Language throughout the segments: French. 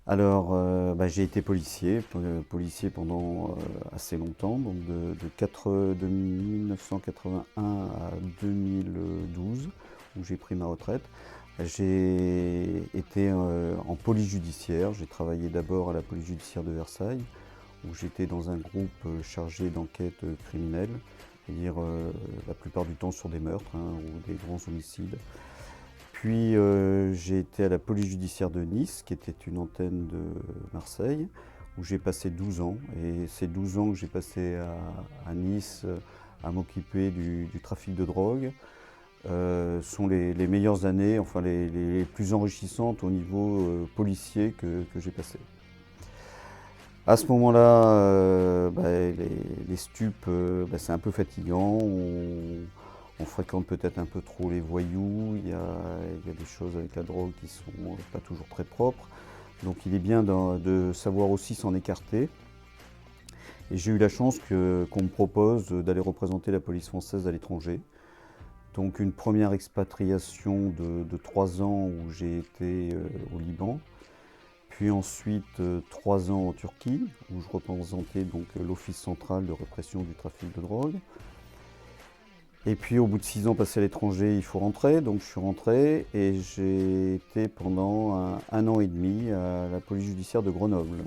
Alors, j'ai été policier pendant assez longtemps, donc de 1981 à 2012, où j'ai pris ma retraite. J'ai été en police judiciaire. J'ai travaillé d'abord à la police judiciaire de Versailles, où j'étais dans un groupe chargé d'enquête criminelle, c'est-à-dire la plupart du temps sur des meurtres, ou des grands homicides. Puis j'ai été à la police judiciaire de Nice, qui était une antenne de Marseille, où j'ai passé 12 ans. Et ces 12 ans que j'ai passés à Nice à m'occuper du trafic de drogue sont les meilleures années, enfin les plus enrichissantes au niveau policier que j'ai passé. À ce moment-là, les stupes, c'est un peu fatigant. On fréquente peut-être un peu trop les voyous. Il y a des choses avec la drogue qui sont pas toujours très propres. Donc il est bien de savoir aussi s'en écarter. Et j'ai eu la chance qu'on me propose d'aller représenter la police française à l'étranger. Donc une première expatriation de 3 ans où j'ai été au Liban. Puis ensuite 3 ans en Turquie, où je représentais donc l'Office central de répression du trafic de drogue. Et puis au bout de 6 ans passés à l'étranger, il faut rentrer, donc je suis rentré et j'ai été pendant un an et demi à la police judiciaire de Grenoble,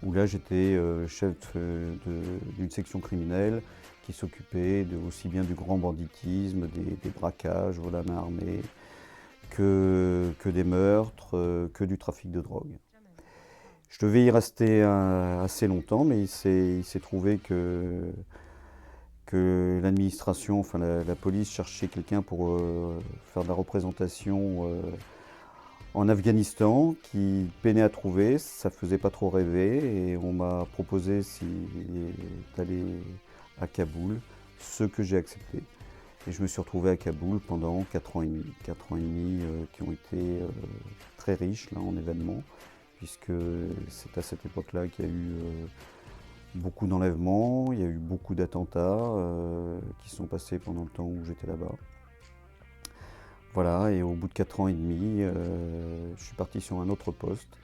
où là j'étais chef d'une section criminelle qui s'occupait aussi bien du grand banditisme, des braquages, vols à main armée, que des meurtres, que du trafic de drogue. Je devais y rester assez longtemps, mais il s'est trouvé que l'administration, enfin la police cherchait quelqu'un pour faire de la représentation en Afghanistan, qui peinait à trouver, ça faisait pas trop rêver, et on m'a proposé d'aller à Kaboul, ce que j'ai accepté. Et je me suis retrouvé à Kaboul pendant 4 ans et demi. 4 ans et demi qui ont été très riches là, en événements, puisque c'est à cette époque-là qu'il y a eu beaucoup d'enlèvements, il y a eu beaucoup d'attentats qui sont passés pendant le temps où j'étais là-bas. Voilà, et au bout de 4 ans et demi, je suis parti sur un autre poste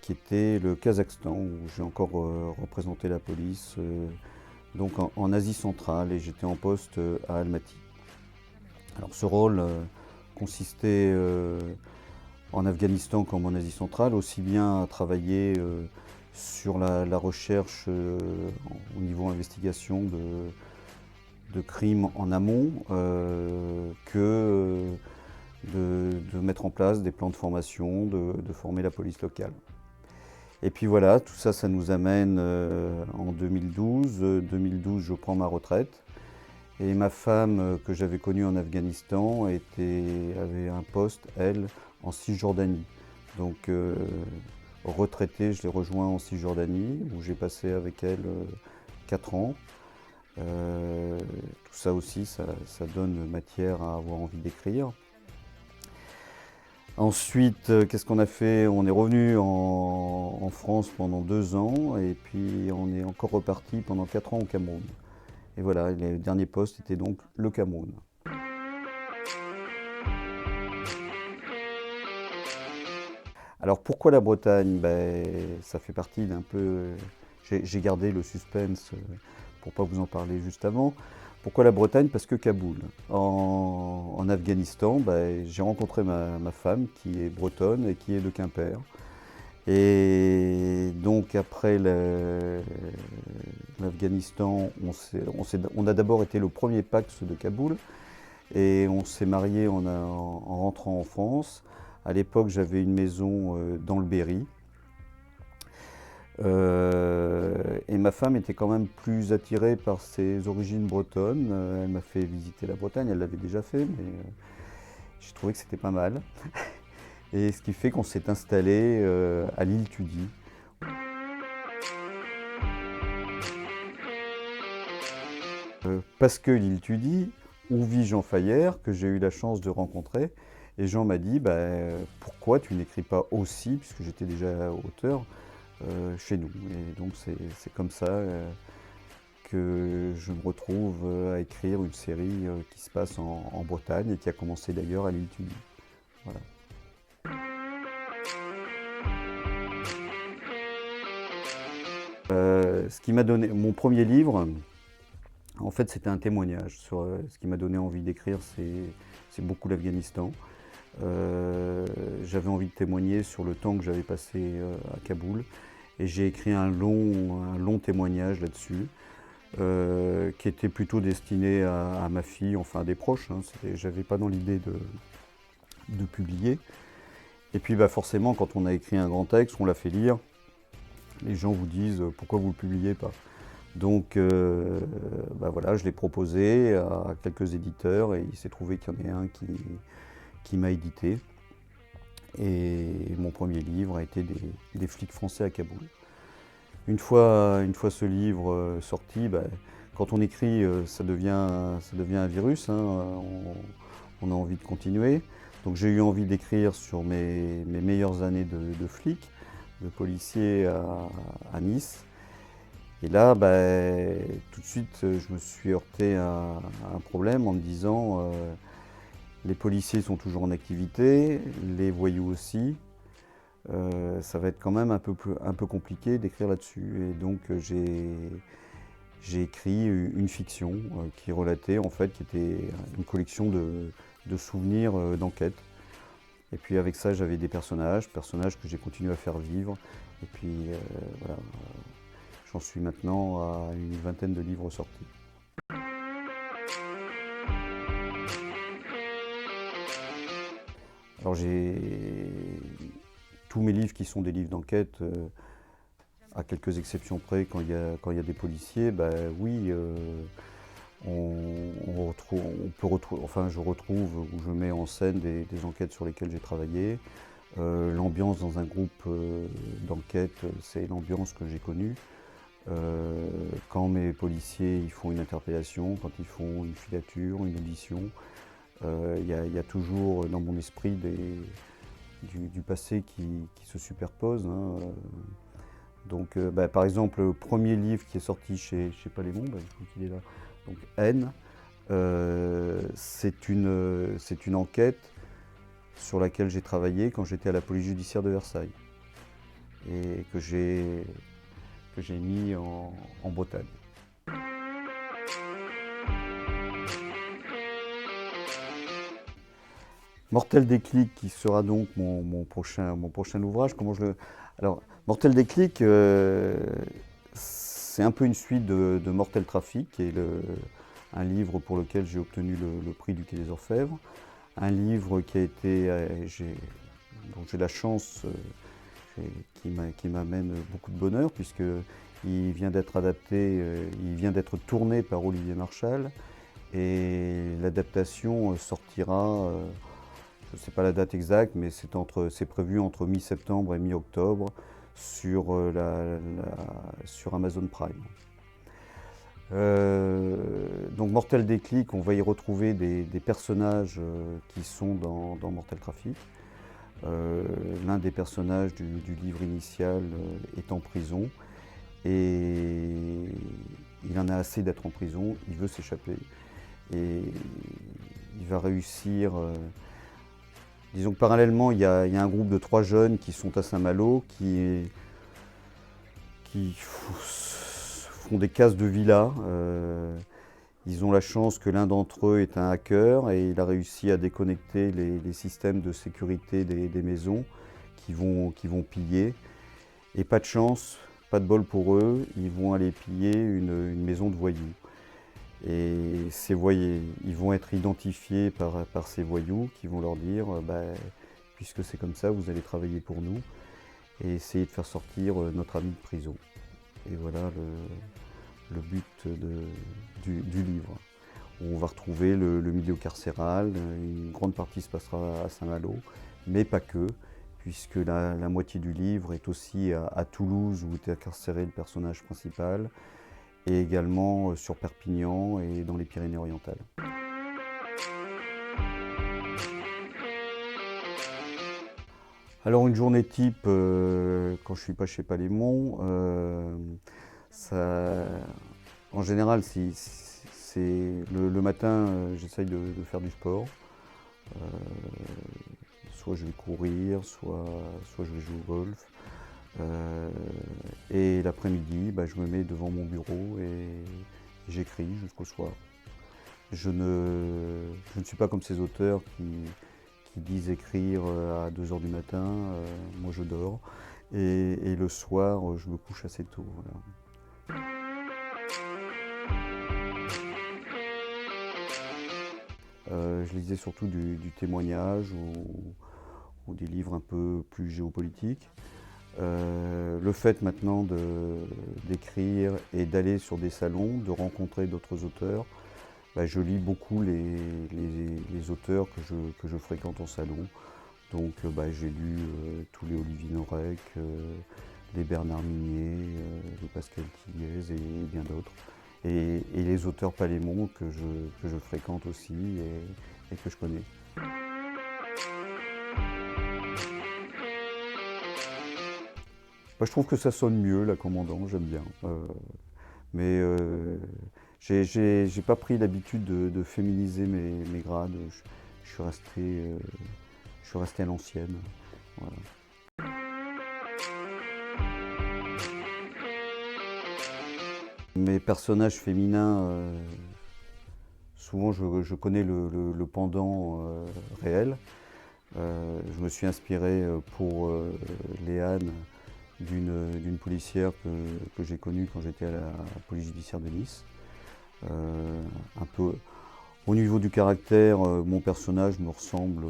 qui était le Kazakhstan, où j'ai encore représenté la police, donc en Asie centrale, et j'étais en poste à Almaty. Alors ce rôle consistait en Afghanistan comme en Asie centrale, aussi bien à travailler sur la recherche au niveau investigation de crimes en amont que de mettre en place des plans de formation, de former la police locale. Et puis voilà, tout ça, ça nous amène en 2012. 2012, je prends ma retraite. Et ma femme, que j'avais connue en Afghanistan, avait un poste, elle, en Cisjordanie. Donc, retraitée, je l'ai rejoint en Cisjordanie, où j'ai passé avec elle 4 ans. Tout ça aussi, ça donne matière à avoir envie d'écrire. Ensuite, qu'est-ce qu'on a fait? On est revenu en France pendant 2 ans, et puis on est encore reparti pendant 4 ans au Cameroun. Et voilà, le dernier poste était donc le Cameroun. Alors pourquoi la Bretagne? Ça fait partie d'un peu... J'ai gardé le suspense pour ne pas vous en parler juste avant. Pourquoi la Bretagne? Parce que Kaboul. En Afghanistan, j'ai rencontré ma femme qui est bretonne et qui est de Quimper. Et donc après l'Afghanistan, on a d'abord été le premier Pacs de Kaboul, et on s'est mariés en rentrant en France. À l'époque, j'avais une maison dans le Berry. Et ma femme était quand même plus attirée par ses origines bretonnes. Elle m'a fait visiter la Bretagne, elle l'avait déjà fait, mais j'ai trouvé que c'était pas mal. Et ce qui fait qu'on s'est installé à l'île Tudy. Parce que l'île Tudy, où vit Jean Fayère, que j'ai eu la chance de rencontrer. Et Jean m'a dit, pourquoi tu n'écris pas aussi, puisque j'étais déjà auteur, chez nous. Et donc c'est comme ça que je me retrouve à écrire une série qui se passe en Bretagne, et qui a commencé d'ailleurs à l'île Tudy. Voilà. Ce qui m'a donné mon premier livre, en fait, c'était un témoignage sur ce qui m'a donné envie d'écrire, c'est beaucoup l'Afghanistan. J'avais envie de témoigner sur le temps que j'avais passé à Kaboul et j'ai écrit un long témoignage là-dessus qui était plutôt destiné à ma fille, enfin à des proches. Hein. J'avais pas dans l'idée de publier. Et puis bah, forcément, quand on a écrit un grand texte, on l'a fait lire, les gens vous disent pourquoi vous ne le publiez pas. Donc bah voilà, je l'ai proposé à quelques éditeurs et il s'est trouvé qu'il y en a un qui m'a édité. Et mon premier livre a été des flics français à Kaboul. Une fois ce livre sorti, bah, quand on écrit, ça devient un virus, hein, on a envie de continuer. Donc j'ai eu envie d'écrire sur mes meilleures années de flic, de policier à Nice. Et là, bah, tout de suite, je me suis heurté à un problème en me disant les policiers sont toujours en activité, les voyous aussi. Ça va être quand même un peu compliqué d'écrire là-dessus. Et donc j'ai écrit une fiction qui relatait, en fait, qui était une collection de souvenirs d'enquête. Et puis avec ça, j'avais des personnages que j'ai continué à faire vivre. Et puis voilà, j'en suis maintenant à une vingtaine de livres sortis. Alors j'ai tous mes livres qui sont des livres d'enquête, à quelques exceptions près, quand il y a des policiers, bah oui, je retrouve ou je mets en scène des enquêtes sur lesquelles j'ai travaillé. L'ambiance dans un groupe d'enquête, c'est l'ambiance que j'ai connue. Quand mes policiers ils font une interpellation, quand ils font une filature, une audition, il y a toujours dans mon esprit du passé qui se superpose. Hein. Donc, bah, par exemple, le premier livre qui est sorti chez Palémon, bah, je crois qu'il est là, donc Haine, c'est une enquête sur laquelle j'ai travaillé quand j'étais à la police judiciaire de Versailles et que j'ai mis en Bretagne. Mortel déclic, qui sera donc mon prochain ouvrage. Alors, Mortel déclic, c'est un peu une suite de Mortel trafic, qui est un livre pour lequel j'ai obtenu le prix du Quai des Orfèvres. Un livre qui a été, dont j'ai la chance, qui m'amène beaucoup de bonheur, puisqu'il vient d'être adapté, il vient d'être tourné par Olivier Marchal, et l'adaptation sortira, je ne sais pas la date exacte, mais c'est prévu entre mi-septembre et mi-octobre sur Amazon Prime. Donc Mortel déclic, on va y retrouver des personnages qui sont dans Mortel trafic. L'un des personnages du livre initial est en prison et il en a assez d'être en prison, il veut s'échapper et il va réussir. Disons que parallèlement, il y a un groupe de 3 jeunes qui sont à Saint-Malo qui font des casses de villas. Ils ont la chance que l'un d'entre eux est un hacker et il a réussi à déconnecter les systèmes de sécurité des maisons qui vont piller. Et pas de chance, pas de bol pour eux, ils vont aller piller une maison de voyous. Et ils vont être identifiés par ces voyous qui vont leur dire bah, puisque c'est comme ça, vous allez travailler pour nous et essayer de faire sortir notre ami de prison. Et voilà le but du livre. On va retrouver le milieu carcéral, une grande partie se passera à Saint-Malo, mais pas que, puisque la moitié du livre est aussi à Toulouse où est incarcéré le personnage principal, et également sur Perpignan et dans les Pyrénées-Orientales. Alors une journée type, quand je ne suis pas chez Palémon, en général, le matin, j'essaye de faire du sport. Soit je vais courir, soit je vais jouer au golf. Et l'après-midi, je me mets devant mon bureau et j'écris jusqu'au soir. Je ne suis pas comme ces auteurs qui disent écrire à 2 heures du matin. Moi, je dors. Et le soir, je me couche assez tôt. Voilà. Je lisais surtout du témoignage ou des livres un peu plus géopolitiques. Le fait maintenant d'écrire et d'aller sur des salons, de rencontrer d'autres auteurs, je lis beaucoup les auteurs que je fréquente en salon. Donc j'ai lu tous les Olivier Norek, les Bernard Minier, les Pascal Thiguez et bien d'autres. Et les auteurs palémons que je fréquente aussi et que je connais. Je trouve que ça sonne mieux, la Commandant, j'aime bien. Mais j'ai pas pris l'habitude de féminiser mes grades. Je suis resté à l'ancienne. Voilà. Mes personnages féminins, souvent je connais le pendant réel. Je me suis inspiré pour Léane d'une policière que j'ai connue quand j'étais à la police judiciaire de Nice. Un peu au niveau du caractère, mon personnage me ressemble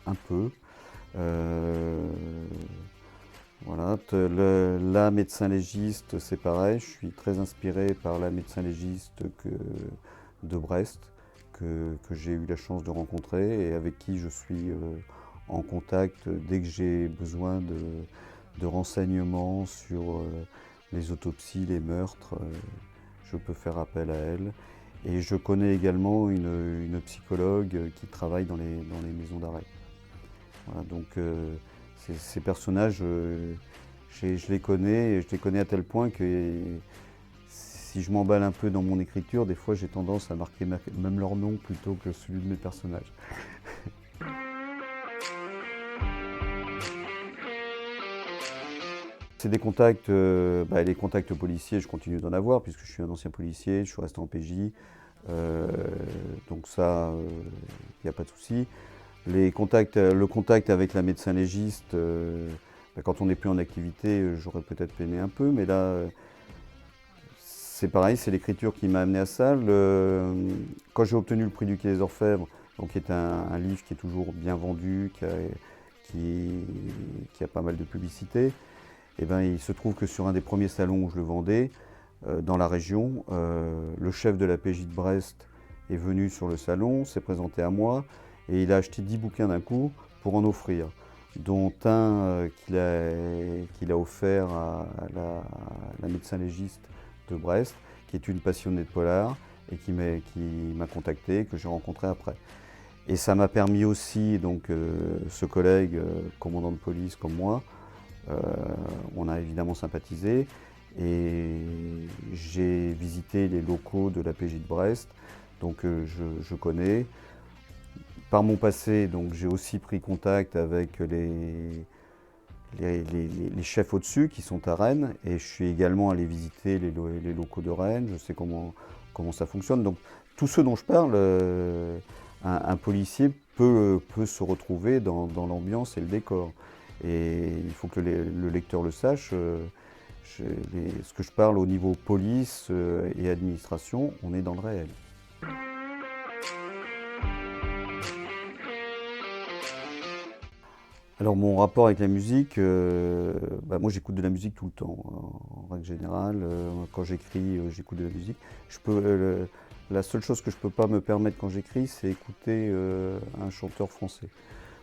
un peu. Voilà. La médecin légiste, c'est pareil. Je suis très inspiré par la médecin légiste de Brest, que j'ai eu la chance de rencontrer et avec qui je suis en contact dès que j'ai besoin de renseignements sur les autopsies, les meurtres. Je peux faire appel à elle. Et je connais également une psychologue qui travaille dans les maisons d'arrêt. Voilà, donc ces personnages, je les connais, et je les connais à tel point que si je m'emballe un peu dans mon écriture, des fois j'ai tendance à marquer même leur nom plutôt que celui de mes personnages. C'est des contacts, les contacts policiers, je continue d'en avoir puisque je suis un ancien policier, je suis resté en PJ, donc ça, il n'y a pas de souci. Le contact avec la médecin légiste, quand on n'est plus en activité, j'aurais peut-être peiné un peu, mais là, c'est pareil, c'est l'écriture qui m'a amené à ça. Quand j'ai obtenu le prix du Quai des Orfèvres, donc qui est un livre qui est toujours bien vendu, qui a pas mal de publicité, et il se trouve que sur un des premiers salons où je le vendais, dans la région, le chef de la PJ de Brest est venu sur le salon, s'est présenté à moi, et il a acheté 10 bouquins d'un coup pour en offrir, dont un qu'il a offert à la médecin légiste de Brest, qui est une passionnée de polar, et qui m'a contacté, que j'ai rencontré après. Et ça m'a permis aussi, donc, ce collègue, commandant de police comme moi, on a évidemment sympathisé, et j'ai visité les locaux de la PJ de Brest, donc je connais. Par mon passé, donc j'ai aussi pris contact avec les chefs au-dessus qui sont à Rennes, et je suis également allé visiter les locaux de Rennes, je sais comment ça fonctionne. Donc tout ce dont je parle, un policier peut se retrouver dans l'ambiance et le décor. Et il faut que le lecteur le sache, ce que je parle au niveau police et administration, on est dans le réel. Alors mon rapport avec la musique, moi j'écoute de la musique tout le temps, en règle générale. Quand j'écris, j'écoute de la musique. La seule chose que je ne peux pas me permettre quand j'écris, c'est écouter un chanteur français.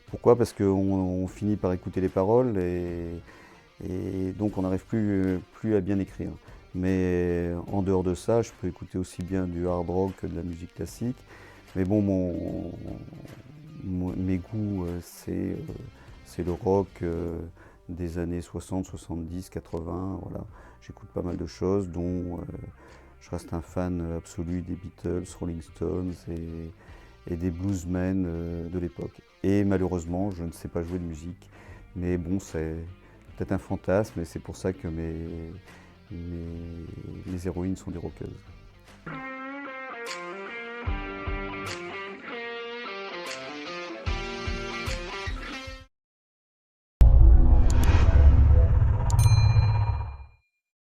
Pourquoi? Parce qu'on finit par écouter les paroles et donc on n'arrive plus à bien écrire. Mais en dehors de ça, je peux écouter aussi bien du hard rock que de la musique classique. Mais bon, mes goûts, c'est le rock des années 60, 70, 80. Voilà. J'écoute pas mal de choses, dont je reste un fan absolu des Beatles, Rolling Stones et des bluesmen de l'époque. Et malheureusement, je ne sais pas jouer de musique. Mais bon, peut-être un fantasme, et c'est pour ça que mes héroïnes sont des rockeuses.